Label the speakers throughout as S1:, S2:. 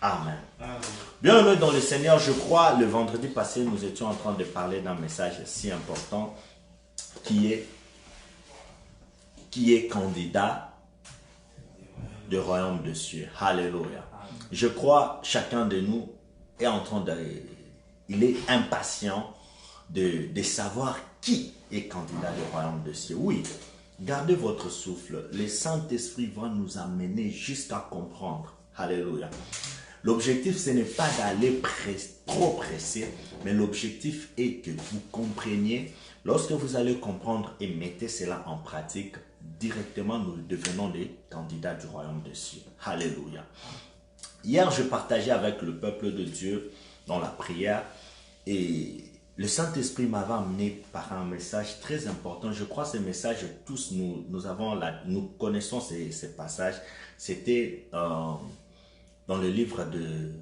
S1: Amen.
S2: Amen.
S1: Bien-aimés dans le Seigneur, je crois, le vendredi passé, nous étions en train de parler d'un message si important qui est candidat du royaume de cieux. Alléluia. Je crois chacun de nous est en train de... Il est impatient de savoir qui est candidat du royaume de cieux. Oui, gardez votre souffle. Le Saint-Esprit va nous amener jusqu'à comprendre. Alléluia. L'objectif, ce n'est pas d'aller trop pressé, mais l'objectif est que vous compreniez. Lorsque vous allez comprendre et mettez cela en pratique, directement nous devenons des candidats du royaume de cieux. Alléluia. Hier, je partageais avec le peuple de Dieu dans la prière et le Saint-Esprit m'avait amené par un message très important. Je crois que ce message, tous nous connaissons ces passages. C'était dans le livre de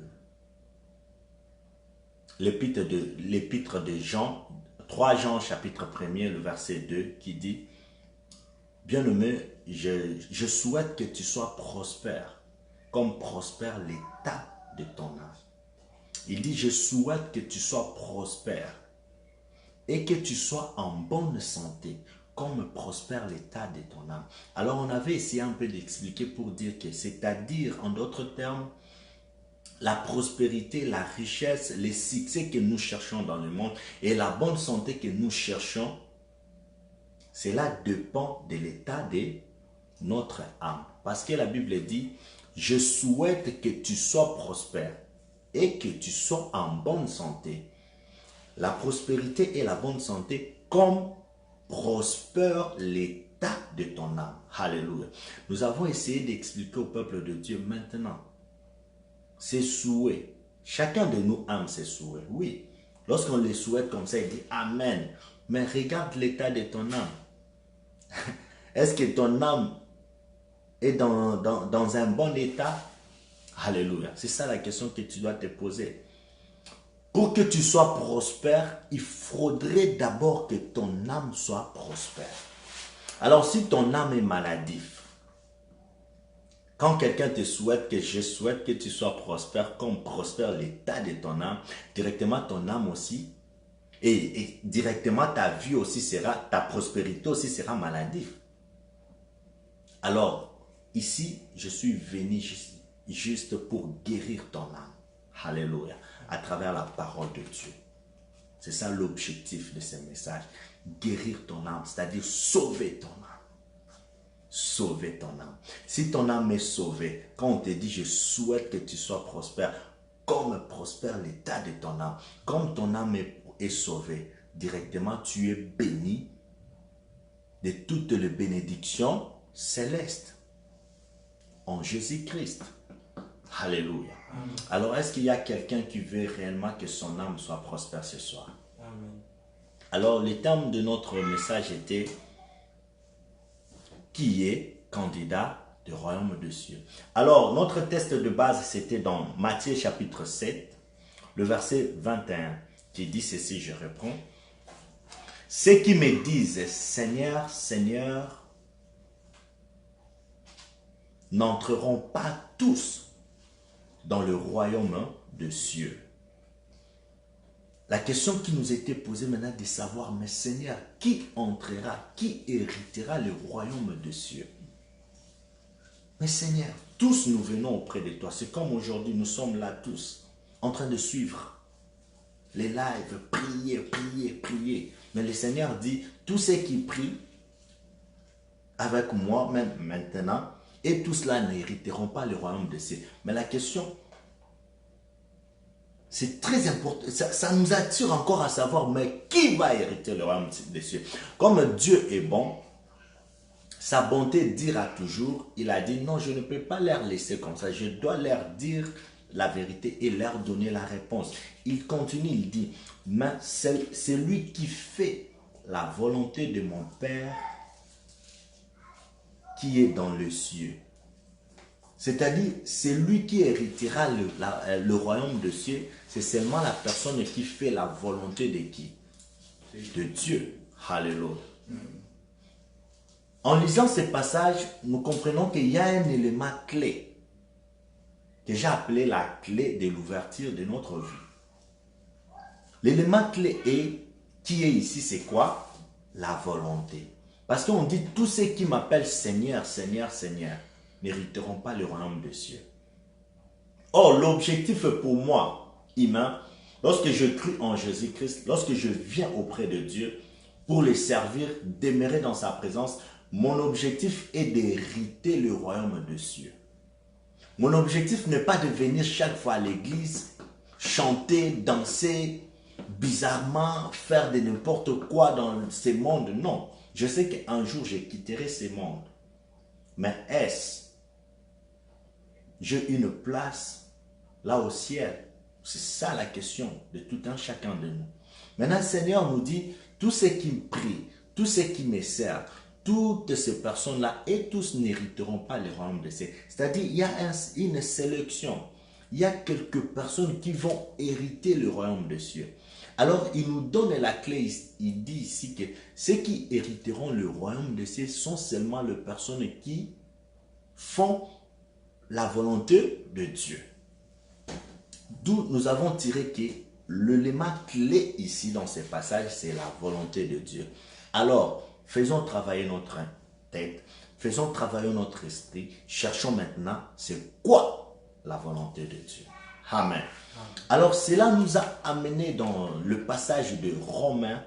S1: l'épître de Jean, 3 Jean chapitre 1er, le verset 2 qui dit « Bien-aimé, je souhaite que tu sois prospère, comme prospère l'état de ton âme. » Il dit « Je souhaite que tu sois prospère et que tu sois en bonne santé, comme prospère l'état de ton âme. » Alors on avait essayé un peu d'expliquer pour dire que, c'est-à-dire en d'autres termes, la prospérité, la richesse, les succès que nous cherchons dans le monde et la bonne santé que nous cherchons, cela dépend de l'état de notre âme. Parce que la Bible dit, je souhaite que tu sois prospère et que tu sois en bonne santé. La prospérité et la bonne santé comme prospère l'état de ton âme. Alléluia. Nous avons essayé d'expliquer au peuple de Dieu maintenant. Ses souhaits. Chacun de nous aime ses souhaits. Oui. Lorsqu'on les souhaite comme ça, il dit Amen. Mais regarde l'état de ton âme. Est-ce que ton âme est dans un bon état? Alléluia. C'est ça la question que tu dois te poser. Pour que tu sois prospère, il faudrait d'abord que ton âme soit prospère. Alors si ton âme est maladive, quand quelqu'un te souhaite que je souhaite que tu sois prospère, comme prospère l'état de ton âme, directement ton âme aussi, et directement ta vie aussi sera, ta prospérité aussi sera maladive. Alors, ici, je suis venu juste pour guérir ton âme. Alléluia. À travers la parole de Dieu. C'est ça l'objectif de ce message. Guérir ton âme, c'est-à-dire sauver ton âme. Sauver ton âme. Si ton âme est sauvée, quand on te dit je souhaite que tu sois prospère, comme prospère l'état de ton âme, comme ton âme est sauvée, directement tu es béni de toutes les bénédictions célestes en Jésus-Christ. Alléluia.
S2: Amen.
S1: Alors est-ce qu'il y a quelqu'un qui veut réellement que son âme soit prospère ce soir?
S2: Amen.
S1: Alors le thème de notre message était qui est candidat du royaume de cieux. Alors, notre texte de base, c'était dans Matthieu chapitre 7, le verset 21, qui dit ceci, je reprends. Ceux qui me disent, Seigneur, Seigneur, n'entreront pas tous dans le royaume de cieux. La question qui nous était posée maintenant de savoir, mais Seigneur, qui entrera, qui héritera le royaume de cieux? Mais Seigneur, tous nous venons auprès de toi. C'est comme aujourd'hui, nous sommes là tous, en train de suivre les lives, prier, prier, prier. Mais le Seigneur dit, tous ceux qui prient avec moi, même maintenant, et tous cela n'hériteront pas le royaume de cieux. Mais la question, c'est très important, ça nous attire encore à savoir, mais qui va hériter le royaume des cieux? Comme Dieu est bon, sa bonté dira toujours, il a dit non, je ne peux pas leur laisser comme ça, je dois leur dire la vérité et leur donner la réponse. Il continue, il dit, mais c'est lui qui fait la volonté de mon Père qui est dans les cieux. C'est-à-dire, c'est lui qui héritera le royaume de cieux. C'est seulement la personne qui fait la volonté de qui? De Dieu. Alléluia. En lisant ces passages, nous comprenons qu'il y a un élément clé que j'ai appelé la clé de l'ouverture de notre vie. L'élément clé qui est ici, c'est quoi? La volonté. Parce qu'on dit, tous ceux qui m'appellent Seigneur, Seigneur, Seigneur, n'hériteront pas le royaume des cieux. Or, l'objectif pour moi, humain, lorsque je crie en Jésus-Christ, lorsque je viens auprès de Dieu pour le servir, demeurer dans sa présence, mon objectif est d'hériter le royaume des cieux. Mon objectif n'est pas de venir chaque fois à l'église, chanter, danser, bizarrement, faire de n'importe quoi dans ces mondes. Non, je sais qu'un jour, je quitterai ces mondes. Mais est-ce j'ai une place là au ciel? C'est ça la question de tout un chacun de nous. Maintenant, le Seigneur nous dit, tous ceux qui me prient, tous ceux qui me servent, toutes ces personnes-là, et tous n'hériteront pas le royaume de cieux. C'est-à-dire, il y a une sélection. Il y a quelques personnes qui vont hériter le royaume des cieux. Alors, il nous donne la clé. Il dit ici que ceux qui hériteront le royaume des cieux sont seulement les personnes qui font la volonté de Dieu. D'où nous avons tiré que l'élément clé ici dans ces passages, c'est la volonté de Dieu. Alors, faisons travailler notre tête, faisons travailler notre esprit, cherchons maintenant c'est quoi la volonté de Dieu. Amen. Alors, cela nous a amené dans le passage de Romains,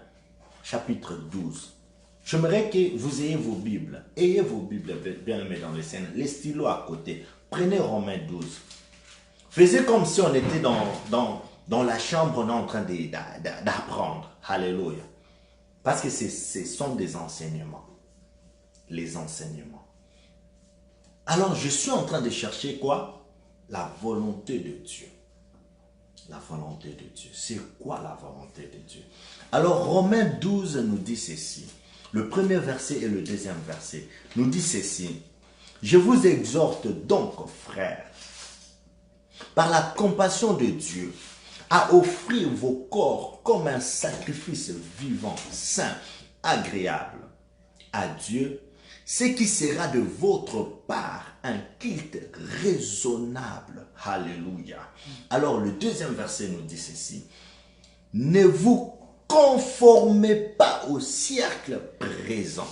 S1: chapitre 12. J'aimerais que vous ayez vos Bibles. Ayez vos Bibles bien aimés dans les scènes, les stylos à côté. Prenez Romains 12. Faisez comme si on était dans la chambre, on est en train d'apprendre. Alléluia. Parce que ce sont des enseignements. Les enseignements. Alors, je suis en train de chercher quoi? La volonté de Dieu. La volonté de Dieu. C'est quoi la volonté de Dieu? Alors, Romains 12 nous dit ceci. Le premier verset et le deuxième verset nous dit ceci. Je vous exhorte donc, frères, par la compassion de Dieu, à offrir vos corps comme un sacrifice vivant, saint, agréable à Dieu, ce qui sera de votre part un culte raisonnable. Alléluia. Alors le deuxième verset nous dit ceci. Ne vous conformez pas au siècle présent,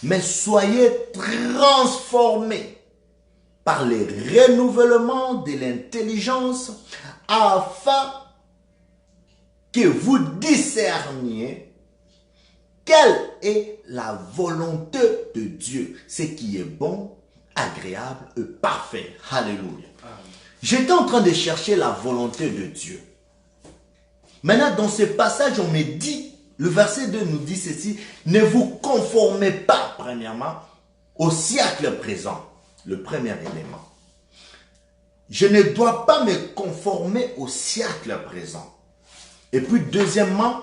S1: mais soyez transformés par les renouvellements de l'intelligence afin que vous discerniez quelle est la volonté de Dieu, ce qui est bon, agréable et parfait. Alléluia. J'étais en train de chercher la volonté de Dieu. Maintenant, dans ce passage, on me dit, le verset 2 nous dit ceci, ne vous conformez pas, premièrement, au siècle présent. Le premier élément. Je ne dois pas me conformer au siècle présent. Et puis, deuxièmement,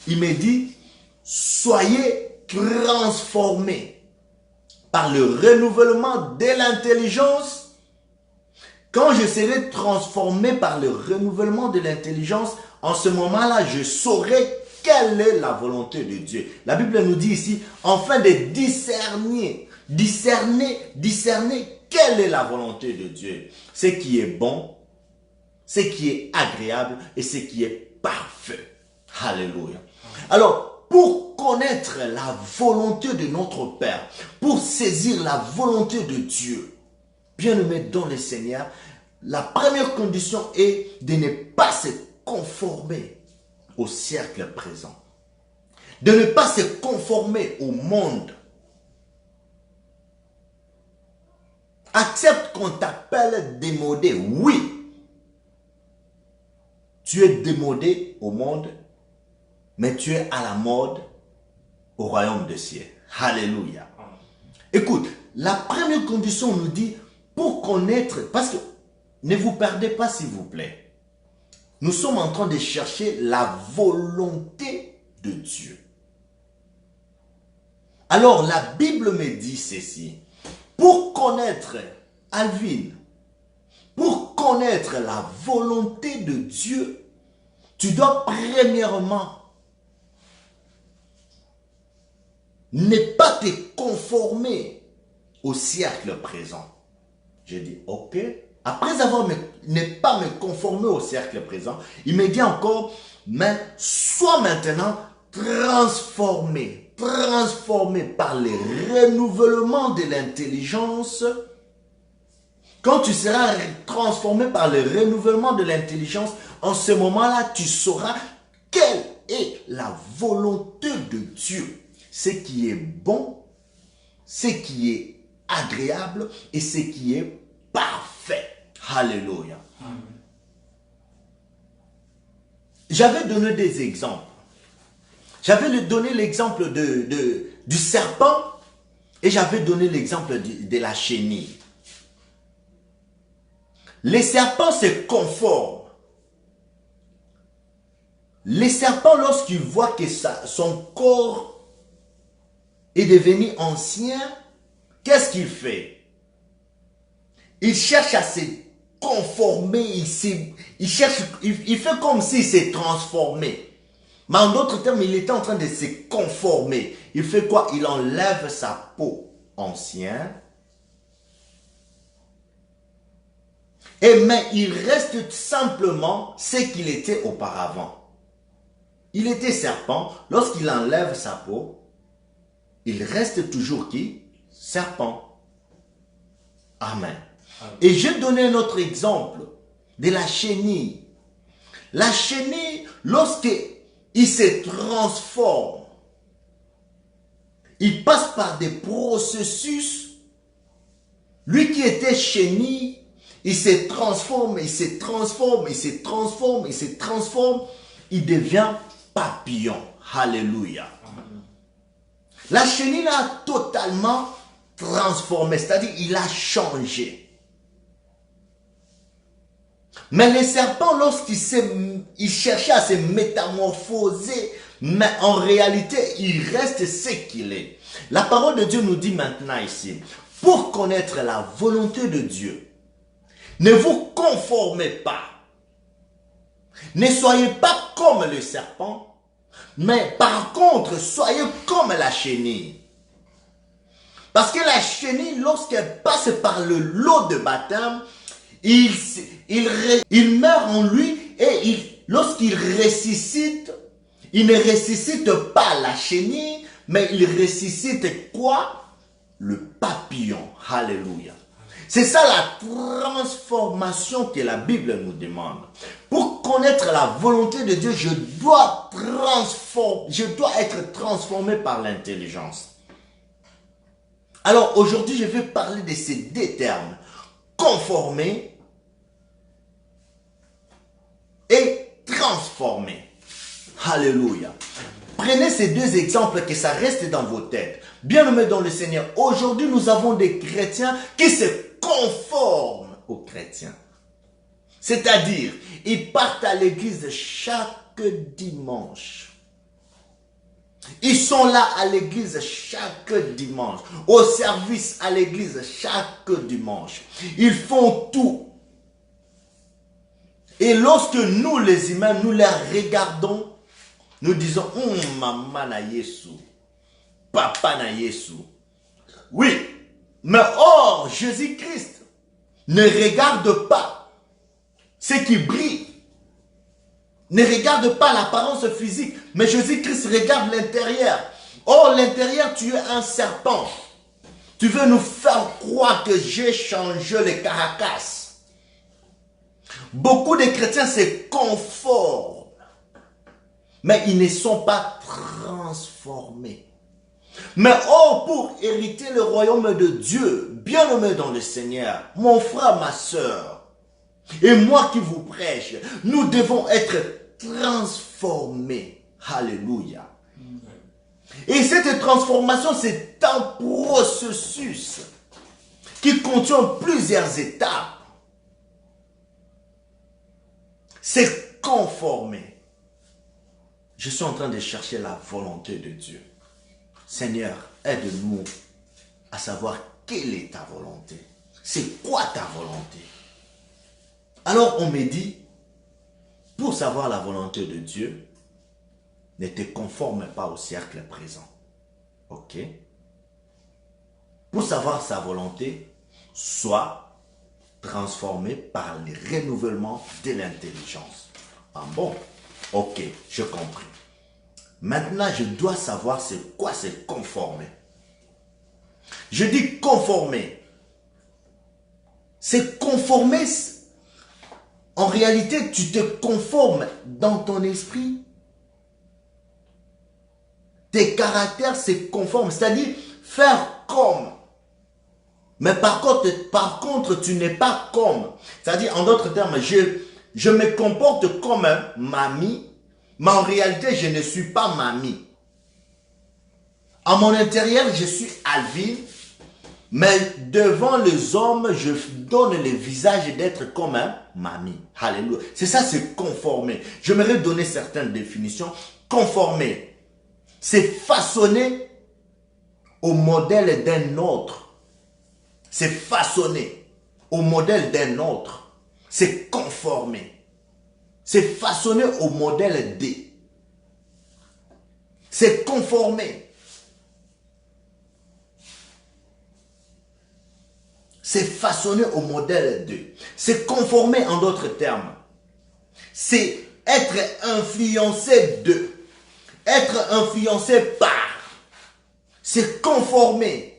S1: il me dit, soyez transformés par le renouvellement de l'intelligence. Quand je serai transformé par le renouvellement de l'intelligence, en ce moment-là, je saurai quelle est la volonté de Dieu. La Bible nous dit ici, afin de discerner quelle est la volonté de Dieu. Ce qui est bon, ce qui est agréable et ce qui est parfait. Alléluia. Alors, pour connaître la volonté de notre Père, pour saisir la volonté de Dieu, bien-aimé dans le Seigneur, la première condition est de ne pas se conformer au siècle présent. De ne pas se conformer au monde. Accepte qu'on t'appelle démodé. Oui. Tu es démodé au monde, mais tu es à la mode au royaume des cieux. Alléluia. Écoute, la première condition nous dit, pour connaître, parce que ne vous perdez pas s'il vous plaît. Nous sommes en train de chercher la volonté de Dieu. Alors la Bible me dit ceci. Pour connaître, Alvin, pour connaître la volonté de Dieu, tu dois premièrement ne pas te conformer au siècle présent. Je dis, ok, Après avoir ne pas me conformer au cercle présent, il me dit encore, mais sois maintenant transformé par les renouvellements de l'intelligence. Quand tu seras transformé par le renouvellement de l'intelligence, en ce moment-là, tu sauras quelle est la volonté de Dieu. Ce qui est bon, ce qui est agréable et ce qui est parfait. Alléluia. J'avais donné des exemples. J'avais donné l'exemple du serpent et j'avais donné l'exemple de la chenille. Les serpents se conforment. Les serpents, lorsqu'ils voient que son corps est devenu ancien, qu'est-ce qu'il fait? Il cherche à se conformer, il fait comme s'il s'est transformé. Mais en d'autres termes, il était en train de se conformer. Il fait quoi? Il enlève sa peau ancienne. Mais il reste simplement ce qu'il était auparavant. Il était serpent. Lorsqu'il enlève sa peau, il reste toujours qui? Serpent. Amen. Et je donne un autre exemple de la chenille. La chenille, lorsqu'il se transforme, il passe par des processus. Lui qui était chenille, il se transforme, il se transforme, il se transforme, il se transforme. Il devient papillon. Alléluia. La chenille a totalement transformé, c'est-à-dire il a changé. Mais les serpents, lorsqu'il cherchait à se métamorphoser, mais en réalité, il reste ce qu'il est. La parole de Dieu nous dit maintenant ici, pour connaître la volonté de Dieu, ne vous conformez pas. Ne soyez pas comme le serpent, mais par contre, soyez comme la chenille. Parce que la chenille, lorsqu'elle passe par le lot de baptême, il meurt en lui et lorsqu'il ressuscite, il ne ressuscite pas la chenille, mais il ressuscite quoi? Le papillon. Alléluia. C'est ça la transformation que la Bible nous demande. Pour connaître la volonté de Dieu, je dois être transformé par l'intelligence. Alors aujourd'hui, je vais parler de ces deux termes. Conformer et transformer. Alléluia. Prenez ces deux exemples que ça reste dans vos têtes. Bien-aimés dans le Seigneur, aujourd'hui nous avons des chrétiens qui se conforment aux chrétiens. C'est-à-dire, ils partent à l'église chaque dimanche. Ils sont là à l'église chaque dimanche. Au service à l'église chaque dimanche. Ils font tout. Et lorsque nous les humains, nous les regardons, nous disons, maman na Yesu, papa na Yesu. Oui, mais or, Jésus-Christ ne regarde pas ce qui brille. Ne regarde pas l'apparence physique, mais Jésus-Christ regarde l'intérieur. Or, l'intérieur, tu es un serpent. Tu veux nous faire croire que j'ai changé les caracas. Beaucoup de chrétiens se conforment, mais ils ne sont pas transformés. Mais or, pour hériter le royaume de Dieu, bien-aimé dans le Seigneur, mon frère, ma soeur, et moi qui vous prêche, nous devons être transformés. Alléluia. Et cette transformation, c'est un processus qui contient plusieurs étapes. C'est conformer. Je suis en train de chercher la volonté de Dieu. Seigneur, aide-nous à savoir quelle est ta volonté. C'est quoi ta volonté? Alors on me dit, pour savoir la volonté de Dieu, ne te conforme pas au cercle présent. Ok? Pour savoir sa volonté, sois transformés par le renouvellement de l'intelligence. Ah bon? Ok, je comprends. Maintenant, je dois savoir c'est quoi se conformer. Je dis conformer. C'est conformer. En réalité, tu te conformes dans ton esprit. Tes caractères se conforment. C'est-à-dire faire comme. Mais par contre, tu n'es pas comme. C'est-à-dire, en d'autres termes, je me comporte comme un mamie, mais en réalité, je ne suis pas mamie. À mon intérieur, je suis Alvin, mais devant les hommes, je donne le visage d'être comme un mamie. Alléluia. C'est ça, c'est conformer. J'aimerais donner certaines définitions. Conformer, c'est façonner au modèle d'un autre. C'est façonner au modèle d'un autre. C'est conformer. C'est façonner au modèle D. C'est conformer. C'est façonner au modèle D. C'est conformer en d'autres termes. C'est être influencé de. Être influencé par. C'est conformer.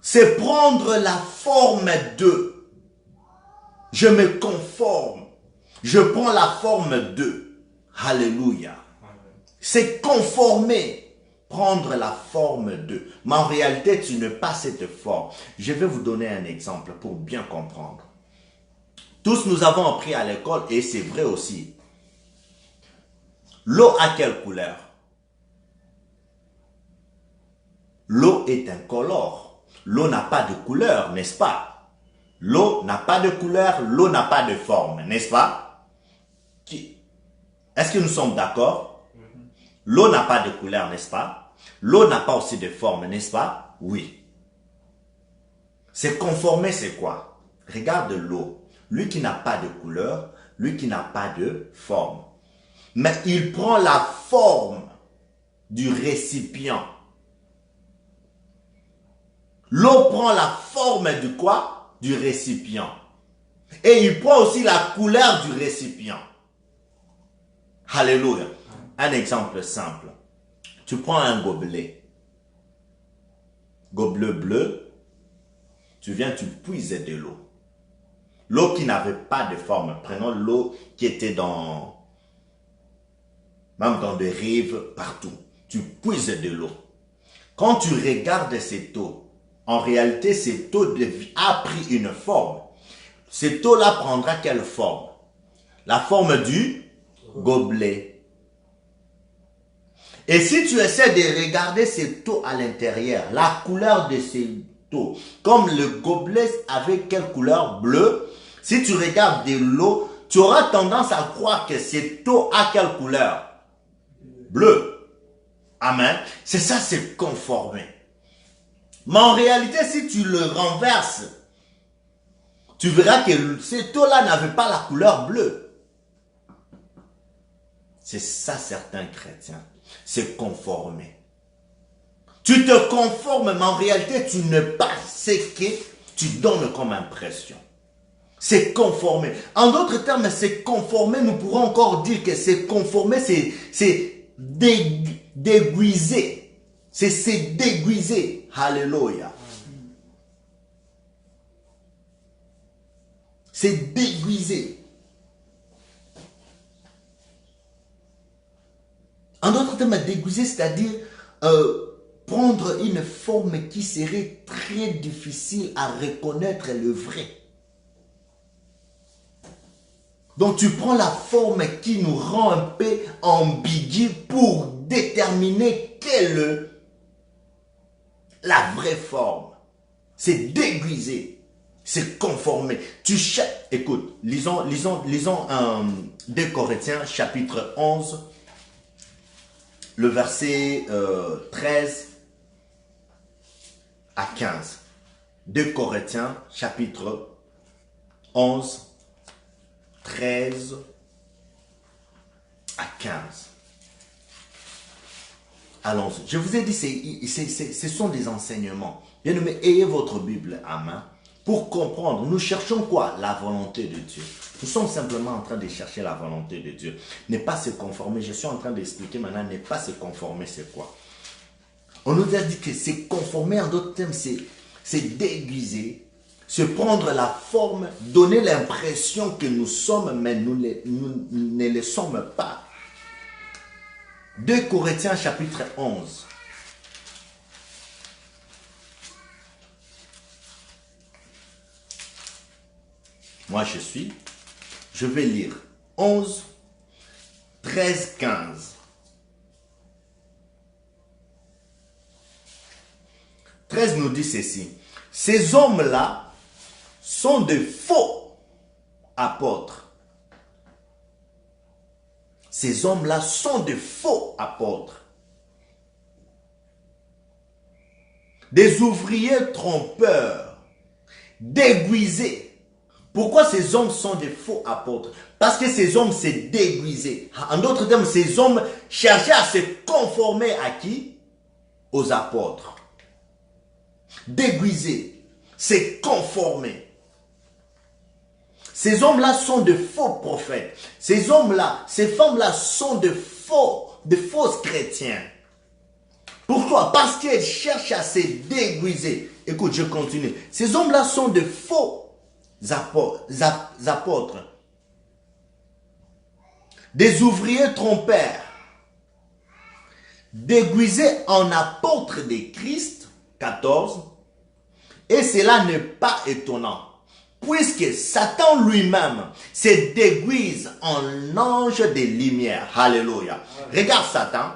S1: C'est prendre la forme de. Je me conforme. Je prends la forme de. Alléluia. C'est conformer. Prendre la forme de. Mais en réalité, tu n'as pas cette forme. Je vais vous donner un exemple pour bien comprendre. Tous nous avons appris à l'école, et c'est vrai aussi. L'eau a quelle couleur? L'eau est incolore. L'eau n'a pas de couleur, n'est-ce pas? L'eau n'a pas de couleur, l'eau n'a pas de forme, n'est-ce pas? Est-ce que nous sommes d'accord? L'eau n'a pas de couleur, n'est-ce pas? L'eau n'a pas aussi de forme, n'est-ce pas? Oui. C'est conformer, c'est quoi? Regarde l'eau. Lui qui n'a pas de couleur, lui qui n'a pas de forme. Mais il prend la forme du récipient. L'eau prend la forme de quoi? Du récipient. Et il prend aussi la couleur du récipient. Alléluia. Un exemple simple. Tu prends un gobelet. Gobelet bleu. Tu viens, tu puises de l'eau. L'eau qui n'avait pas de forme. Prenons l'eau qui était même dans des rives, partout. Tu puises de l'eau. Quand tu regardes cette eau, en réalité, cette eau a pris une forme. Cette eau-là prendra quelle forme? La forme du gobelet. Et si tu essaies de regarder cette eau à l'intérieur, la couleur de cette eau, comme le gobelet avait quelle couleur? Bleu. Si tu regardes de l'eau, tu auras tendance à croire que cette eau a quelle couleur? Bleu. Amen. C'est ça, c'est conformer. Mais en réalité, si tu le renverses, tu verras que cette eau-là n'avait pas la couleur bleue. C'est ça certains chrétiens. C'est conformer. Tu te conformes, mais en réalité, tu n'es pas ce que tu donnes comme impression. C'est conformer. En d'autres termes, c'est conformer, nous pourrons encore dire que c'est conformer, c'est déguiser. C'est déguiser. Alléluia. C'est déguiser. En d'autres termes, déguiser, c'est-à-dire prendre une forme qui serait très difficile à reconnaître le vrai. Donc tu prends la forme qui nous rend un peu ambigu pour déterminer quelle est la vraie forme. C'est déguiser, c'est conformer. Tu cherches, écoute, lisons 2 Corinthiens chapitre 11, le verset 13 à 15. 2 Corinthiens chapitre 11, 13 à 15. Allons-y. Je vous ai dit, ce sont des enseignements Bien-aimés, ayez votre Bible à main pour comprendre. Nous cherchons quoi? La volonté de Dieu. Nous sommes simplement en train de chercher la volonté de Dieu. Ne pas se conformer. Je suis en train d'expliquer maintenant, ne pas se conformer, c'est quoi? On nous a dit que se conformer, en d'autres termes, c'est déguiser, se prendre la forme, donner l'impression que nous sommes, mais nous ne le sommes pas. 2 Corinthiens chapitre 11. Moi, je vais lire 11, 13, 15. 13 nous dit ceci. Ces hommes-là sont de faux apôtres. Ces hommes-là sont de faux apôtres. Des ouvriers trompeurs, déguisés. Pourquoi ces hommes sont des faux apôtres? Parce que ces hommes se déguisaient. En d'autres termes, ces hommes cherchaient à se conformer à qui? Aux apôtres. Déguisés, se conformer. Ces hommes-là sont de faux prophètes. Ces hommes-là, ces femmes-là sont de fausses chrétiens. Pourquoi? Parce qu'ils cherchent à se déguiser. Écoute, je continue. Ces hommes-là sont de faux apôtres, des ouvriers trompeurs, déguisés en apôtres de Christ, 14, et cela n'est pas étonnant, puisque Satan lui-même se déguise en ange de lumière. Alléluia. Regarde Satan.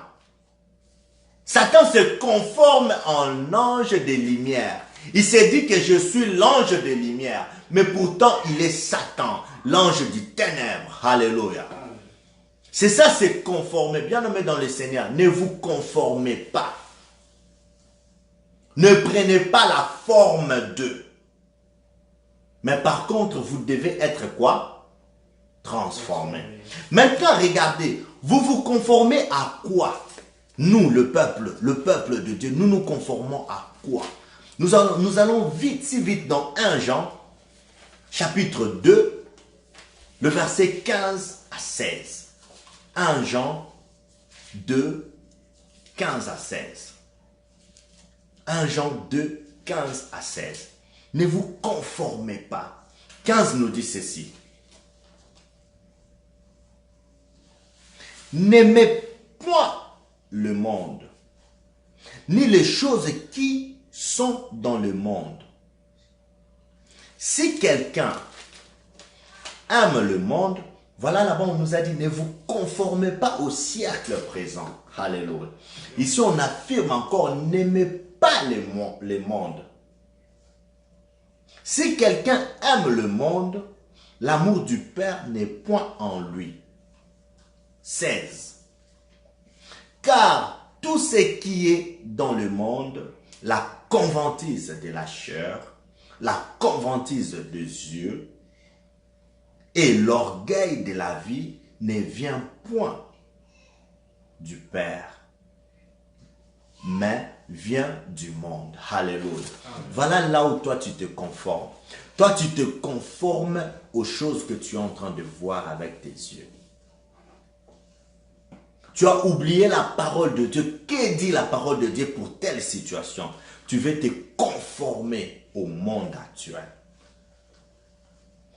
S1: Satan se conforme en ange de lumière. Il s'est dit que je suis l'ange de lumière. Mais pourtant, il est Satan, l'ange du ténèbre. Alléluia. C'est ça, c'est conformer. Bien-aimés dans le Seigneur, ne vous conformez pas. Ne prenez pas la forme d'eux. Mais par contre, vous devez être quoi? Transformé. Maintenant, regardez, vous vous conformez à quoi? Nous, le peuple de Dieu, nous nous conformons à quoi? Nous allons vite, si vite dans 1 Jean, chapitre 2, le verset 15 à 16. 1 Jean 2, 15 à 16. 1 Jean 2, 15 à 16. Ne vous conformez pas. 15 nous dit ceci. N'aimez point le monde, ni les choses qui sont dans le monde. Si quelqu'un aime le monde, voilà là-bas on nous a dit, ne vous conformez pas au siècle présent. Alléluia. Ici on affirme encore, n'aimez pas le monde. Si quelqu'un aime le monde, l'amour du Père n'est point en lui. 16. Car tout ce qui est dans le monde, la convoitise de la chair, la convoitise des yeux et l'orgueil de la vie ne vient point du Père, mais vient du monde. Alléluia. Voilà là où toi tu te conformes. Toi tu te conformes aux choses que tu es en train de voir avec tes yeux. Tu as oublié la parole de Dieu. Que dit la parole de Dieu pour telle situation? Tu veux te conformer au monde actuel.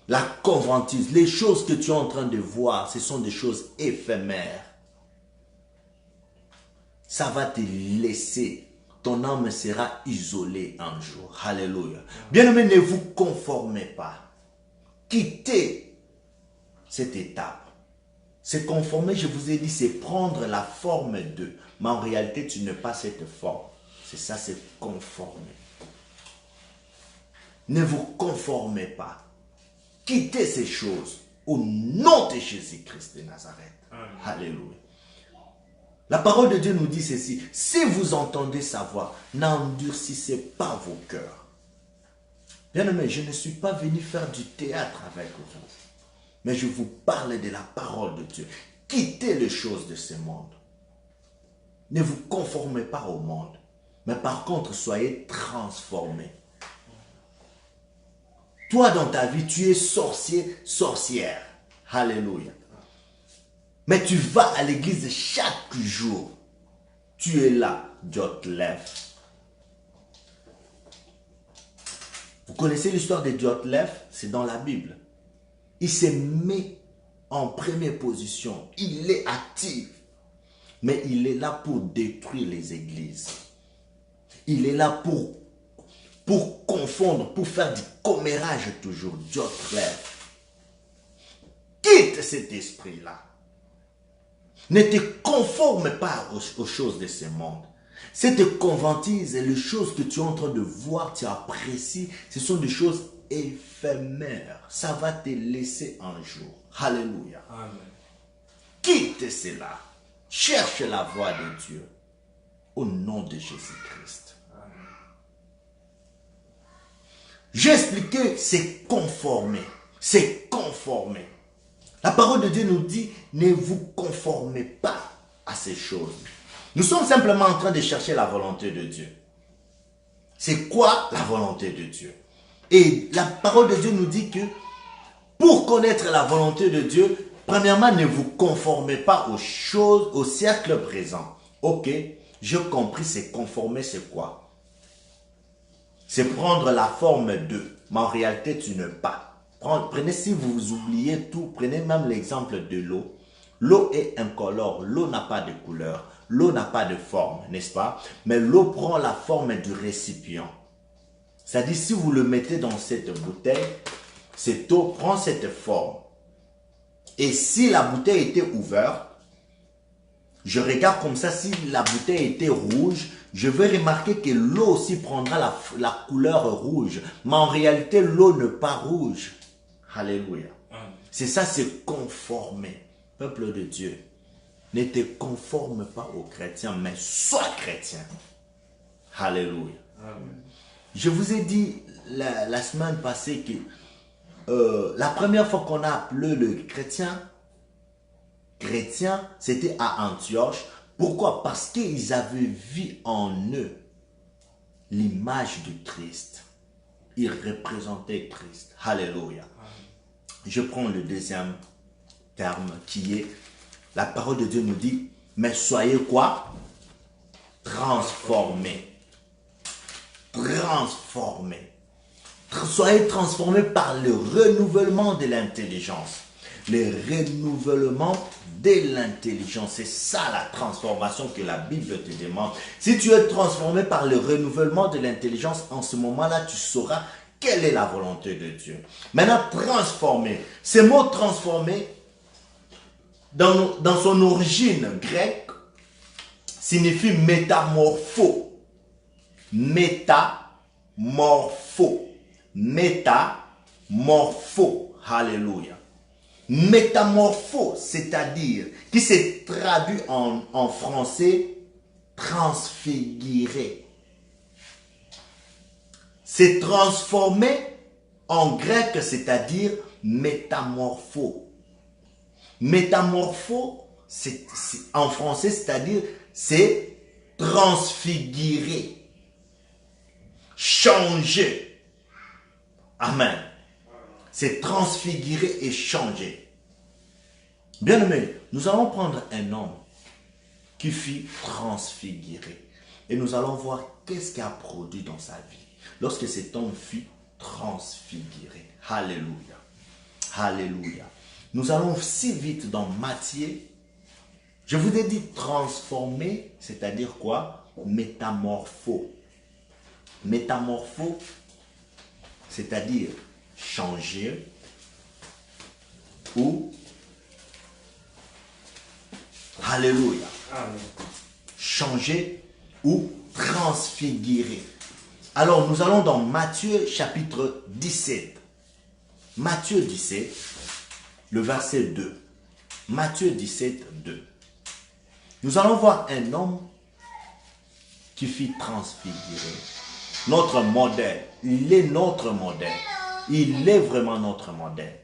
S1: La convoitise, les choses que tu es en train de voir, ce sont des choses éphémères. Ça va te laisser. Ton âme sera isolée un jour. Alléluia. Bien-aimés, ne vous conformez pas. Quittez cette étape. Se conformer, je vous ai dit, c'est prendre la forme d'eux. Mais en réalité, tu n'as pas cette forme. C'est ça, c'est conformer. Ne vous conformez pas. Quittez ces choses au nom de Jésus-Christ de Nazareth. Amen. Alléluia. La parole de Dieu nous dit ceci. Si vous entendez sa voix, n'endurcissez pas vos cœurs. Bien-aimés, je ne suis pas venu faire du théâtre avec vous. Mais je vous parle de la parole de Dieu. Quittez les choses de ce monde. Ne vous conformez pas au monde. Mais par contre, soyez transformés. Toi, dans ta vie, tu es sorcier, sorcière. Alléluia. Mais tu vas à l'église chaque jour. Tu es là, Dieu te lève. Vous connaissez l'histoire de Diotlef? C'est dans la Bible. Il se met en première position. Il est actif. Mais il est là pour détruire les églises. Il est là pour confondre, pour faire du commérage toujours. Diotlef. Quitte cet esprit-là. Ne te conforme pas aux choses de ce monde. Cette convoitise et les choses que tu es en train de voir, tu apprécies, ce sont des choses éphémères. Ça va te laisser un jour. Alléluia.
S2: Amen.
S1: Quitte cela. Cherche la voie de Dieu. Au nom de Jésus-Christ. J'ai expliqué, c'est conformer. C'est conformer. La parole de Dieu nous dit, ne vous conformez pas à ces choses. Nous sommes simplement en train de chercher la volonté de Dieu. C'est quoi la volonté de Dieu? Et la parole de Dieu nous dit que pour connaître la volonté de Dieu, premièrement, ne vous conformez pas aux choses, au cercle présent. Ok, j'ai compris, c'est conformer, c'est quoi? C'est prendre la forme de, mais en réalité, tu n'es pas. Prenez, si vous oubliez tout, prenez même l'exemple de l'eau. L'eau est incolore, l'eau n'a pas de couleur, l'eau n'a pas de forme, n'est-ce pas? Mais l'eau prend la forme du récipient. C'est-à-dire, si vous le mettez dans cette bouteille, cette eau prend cette forme. Et si la bouteille était ouverte, je regarde comme ça, si la bouteille était rouge, je vais remarquer que l'eau aussi prendra la couleur rouge. Mais en réalité, l'eau n'est pas rouge. Alléluia. C'est ça, c'est conformer. Peuple de Dieu, ne te conforme pas aux chrétiens, mais sois chrétien. Alléluia. Amen. Je vous ai dit la semaine passée que la première fois qu'on a appelé le chrétien, c'était à Antioche. Pourquoi? Parce qu'ils avaient vu en eux l'image de Christ. Ils représentaient Christ. Alléluia. Je prends le deuxième terme qui est, la parole de Dieu nous dit, mais soyez quoi? Transformés. Transformés. Soyez transformés par le renouvellement de l'intelligence. Le renouvellement de l'intelligence. C'est ça la transformation que la Bible te demande. Si tu es transformé par le renouvellement de l'intelligence, en ce moment-là, tu sauras quelle est la volonté de Dieu. Maintenant, transformer. Ce mot transformer, dans son origine grecque, signifie métamorpho. Métamorpho. Métamorpho. Alléluia. Métamorpho, c'est-à-dire, qui se traduit en français, transfiguré. C'est transformé en grec, c'est-à-dire métamorpho. Métamorpho, en français, c'est-à-dire, c'est transfigurer, changer. Amen. C'est transfigurer et changer. Bien-aimé, nous allons prendre un homme qui fut transfiguré. Et nous allons voir qu'est-ce qu'il a produit dans sa vie. Lorsque cet homme fut transfiguré. Alléluia. Alléluia. Nous allons si vite dans Matthieu. Je vous ai dit transformer, c'est-à-dire quoi? Métamorpho. Métamorpho, c'est-à-dire changer ou alléluia. Amen. Changer ou transfigurer. Alors nous allons dans Matthieu chapitre 17. Matthieu 17, le verset 2. Matthieu 17, 2. Nous allons voir un homme qui fut transfiguré. Notre modèle, il est notre modèle. Il est vraiment notre modèle.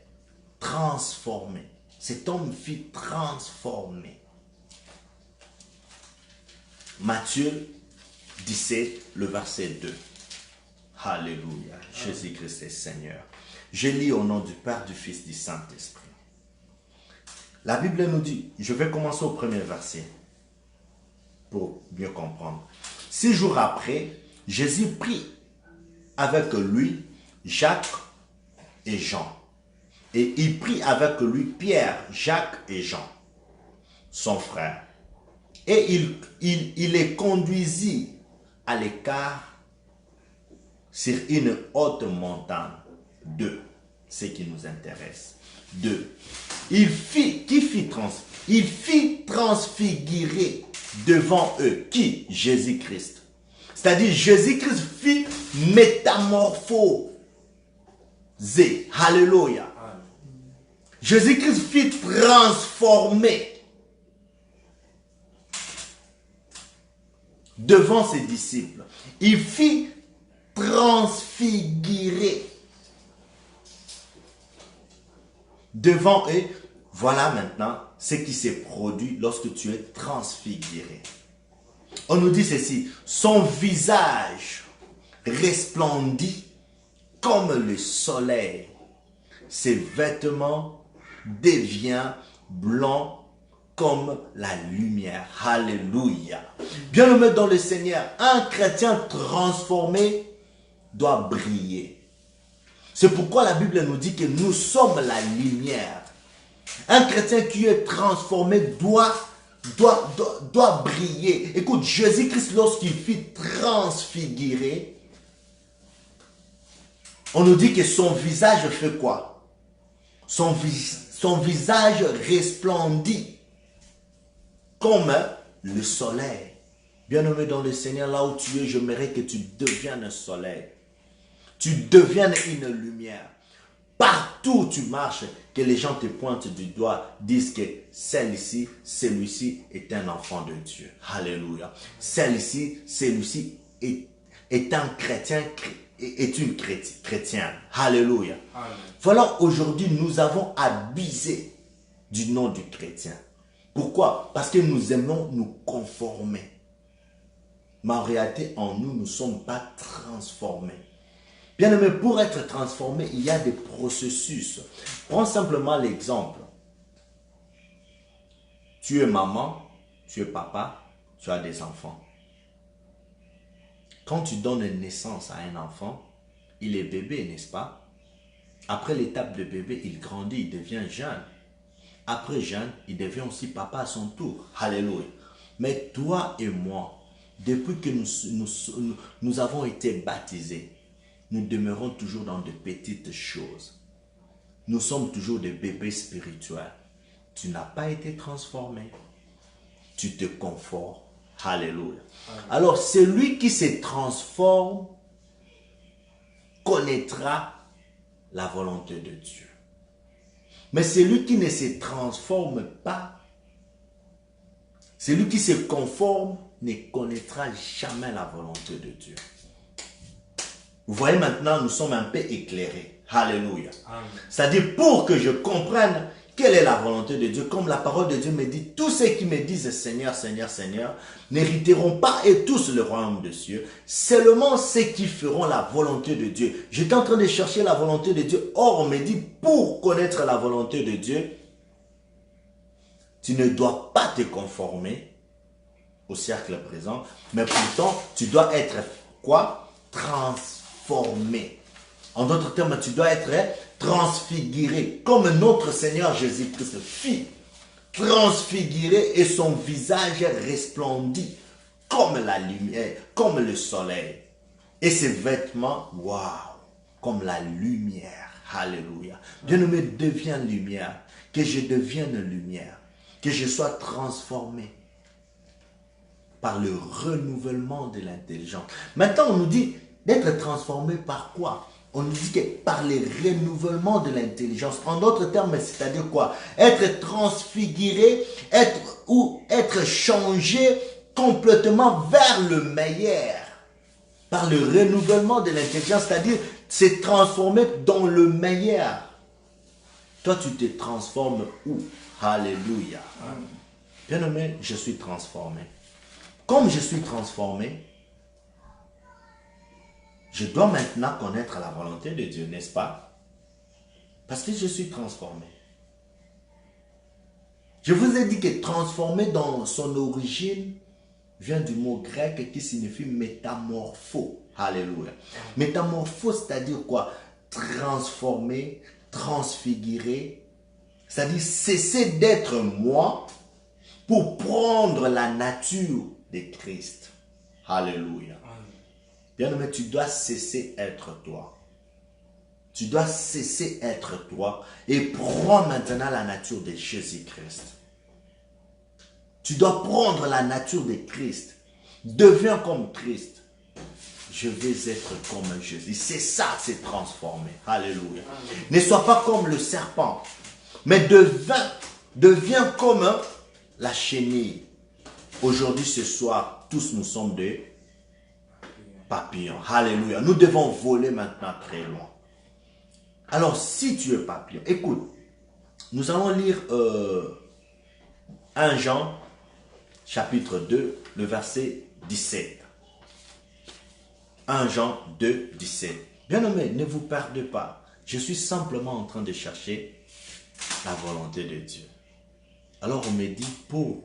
S1: Transformé. Cet homme fut transformé. Matthieu 17, le verset 2. Alléluia. Jésus-Christ est Seigneur. Je lis au nom du Père, du Fils, du Saint-Esprit. La Bible nous dit, je vais commencer au premier verset pour mieux comprendre. 6 jours après, Jésus prit avec lui Jacques et Jean. Et il prit avec lui Pierre, Jacques et Jean, son frère. Et il les conduisit à l'écart sur une haute montagne. 2. Ce qui nous intéresse. 2. Il fit transfigurer devant eux. Qui? Jésus-Christ. C'est-à-dire Jésus-Christ fit métamorphoser. Alléluia. Jésus-Christ fit transformer devant ses disciples. Il fit transfigurer devant eux. Voilà maintenant ce qui s'est produit lorsque tu es transfiguré. On nous dit ceci, son visage resplendit comme le soleil. Ses vêtements deviennent blancs comme la lumière. Alléluia. Bien-aimé dans le Seigneur, un chrétien transformé doit briller. C'est pourquoi la Bible nous dit que nous sommes la lumière. Un chrétien qui est transformé doit briller. Écoute, Jésus-Christ, lorsqu'il fit transfigurer, on nous dit que son visage fait quoi? Son visage resplendit comme le soleil. Bien-aimé dans le Seigneur, là où tu es, j'aimerais que tu deviennes un soleil. Tu deviennes une lumière. Partout où tu marches, que les gens te pointent du doigt, disent que celle-ci, celui-ci est un enfant de Dieu. Alléluia. Celle-ci, celui-ci est un chrétien, est une chrétienne. Alléluia. Amen. Voilà, aujourd'hui, nous avons abusé du nom du chrétien. Pourquoi? Parce que nous aimons nous conformer. Mais en réalité, en nous, nous ne sommes pas transformés. Bien aimé, pour être transformé, il y a des processus. Prends simplement l'exemple. Tu es maman, tu es papa, tu as des enfants. Quand tu donnes naissance à un enfant, il est bébé, n'est-ce pas? Après l'étape de bébé, il grandit, il devient jeune. Après jeune, il devient aussi papa à son tour. Alléluia. Mais toi et moi, depuis que nous avons été baptisés, nous demeurons toujours dans de petites choses. Nous sommes toujours des bébés spirituels. Tu n'as pas été transformé. Tu te conformes. Alléluia. Alors, celui qui se transforme connaîtra la volonté de Dieu. Mais celui qui ne se transforme pas, celui qui se conforme, ne connaîtra jamais la volonté de Dieu. Vous voyez maintenant, nous sommes un peu éclairés. Alléluia. C'est-à-dire, pour que je comprenne quelle est la volonté de Dieu, comme la parole de Dieu me dit, tous ceux qui me disent Seigneur, Seigneur, Seigneur, n'hériteront pas et tous le royaume de Dieu. Seulement ceux qui feront la volonté de Dieu. J'étais en train de chercher la volonté de Dieu. Or, on me dit, pour connaître la volonté de Dieu, tu ne dois pas te conformer au cercle présent, mais pourtant, tu dois être quoi? Transformé. En d'autres termes, tu dois être transfiguré, comme notre Seigneur Jésus-Christ fit transfiguré et son visage resplendit comme la lumière, comme le soleil. Et ses vêtements, waouh, comme la lumière. Alléluia. Bien-aimé, deviens lumière. Que je devienne lumière. Que je sois transformé par le renouvellement de l'intelligence. Maintenant, on nous dit d'être transformé par quoi? On nous dit que par le renouvellement de l'intelligence. En d'autres termes, c'est-à-dire quoi? Être transfiguré, être changé complètement vers le meilleur. Par le renouvellement de l'intelligence, c'est-à-dire se transformer dans le meilleur. Toi, tu te transformes où? Alléluia. Bien-aimé, je suis transformé. Comme je suis transformé, je dois maintenant connaître la volonté de Dieu, n'est-ce pas? Parce que je suis transformé. Je vous ai dit que transformé dans son origine vient du mot grec qui signifie métamorpho. Alléluia. Métamorpho, c'est-à-dire quoi? Transformer, transfigurer, c'est-à-dire cesser d'être moi pour prendre la nature de Christ. Alléluia. Bien-aimé, tu dois cesser d'être toi. Tu dois cesser d'être toi et prends maintenant la nature de Jésus-Christ. Tu dois prendre la nature de Christ. Deviens comme Christ. Je vais être comme Jésus. C'est ça, c'est transformer. Alléluia. Ne sois pas comme le serpent, mais deviens comme la chenille. Aujourd'hui, ce soir, tous nous sommes des papillons. Alléluia. Nous devons voler maintenant très loin. Alors, si tu es papillon, écoute, nous allons lire 1 Jean, chapitre 2, le verset 17. 1 Jean 2, 17. Bien-aimés, ne vous perdez pas. Je suis simplement en train de chercher la volonté de Dieu. Alors, on me dit, pour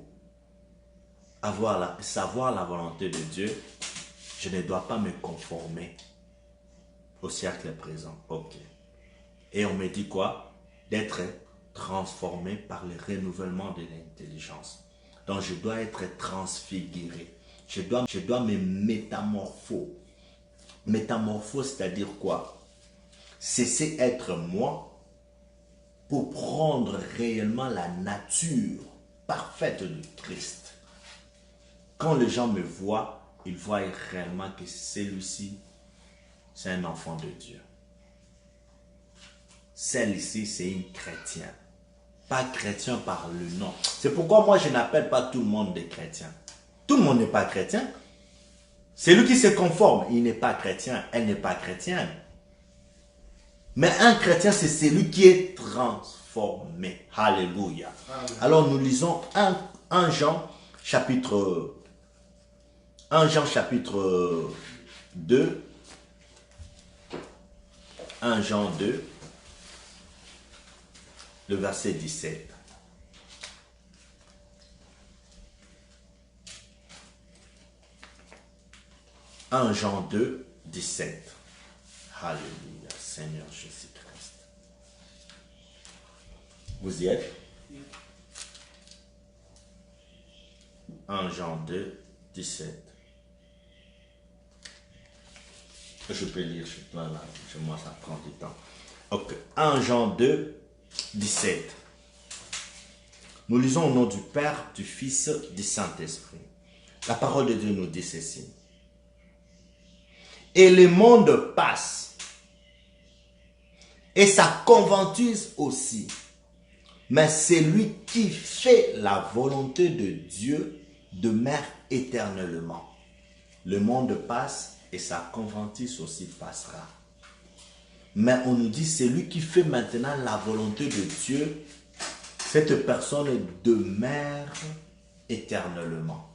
S1: savoir la volonté de Dieu, je ne dois pas me conformer au siècle présent. Ok. Et on me dit quoi? D'être transformé par le renouvellement de l'intelligence. Donc je dois être transfiguré. Je dois me métamorpho. Métamorpho, c'est-à-dire quoi? Cesser d'être moi pour prendre réellement la nature parfaite de Christ. Quand les gens me voient, ils voient réellement que celui-ci, c'est un enfant de Dieu. Celle-ci, c'est une chrétienne. Pas chrétien par le nom. C'est pourquoi moi, je n'appelle pas tout le monde des chrétiens. Tout le monde n'est pas chrétien. Celui qui se conforme, il n'est pas chrétien. Elle n'est pas chrétienne. Mais un chrétien, c'est celui qui est transformé. Alléluia. Amen. Alors, nous lisons 1 Jean, chapitre 2. 1 Jean 2. Le verset 17. « 1 Jean 2, 17. Alléluia, Seigneur Jésus-Christ. Vous y êtes? 1 Jean 2, 17. Je peux lire, là, moi ça prend du temps. Ok, 1 Jean 2, 17. Nous lisons au nom du Père, du Fils, du Saint-Esprit. La parole de Dieu nous dit ceci. Et le monde passe, et sa convoitise aussi. Mais celui qui fait la volonté de Dieu demeure éternellement. Le monde passe, et sa convoitise aussi passera. Mais on nous dit, celui qui fait maintenant la volonté de Dieu, cette personne demeure éternellement.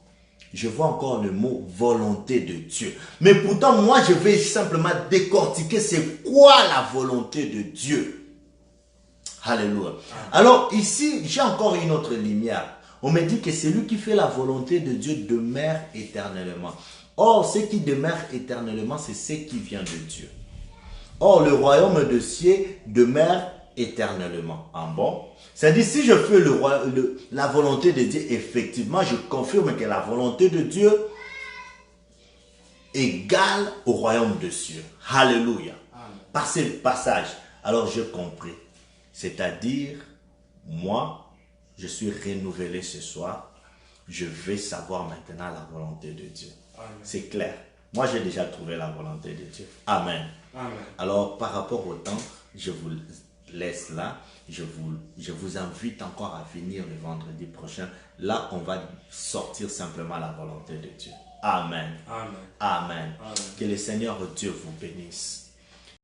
S1: Je vois encore le mot volonté de Dieu. Mais pourtant, moi, je vais simplement décortiquer c'est quoi la volonté de Dieu. Alléluia. Alors ici, j'ai encore une autre lumière. On me dit que celui qui fait la volonté de Dieu demeure éternellement. Or, ce qui demeure éternellement, c'est ce qui vient de Dieu. Or, le royaume de cieux demeure éternellement. Ah bon? C'est-à-dire, si je fais la volonté de Dieu, effectivement, je confirme que la volonté de Dieu égale au royaume de cieux. Alléluia. Par ce passage, alors j'ai compris. C'est-à-dire, moi, je suis renouvelé ce soir. Je vais savoir maintenant la volonté de Dieu. C'est clair. Moi, j'ai déjà trouvé la volonté de Dieu. Amen. Amen. Alors, par rapport au temps, je vous laisse là. Je vous invite encore à venir le vendredi prochain. Là, on va sortir simplement la volonté de Dieu. Amen. Amen. Amen. Amen. Que le Seigneur Dieu vous bénisse.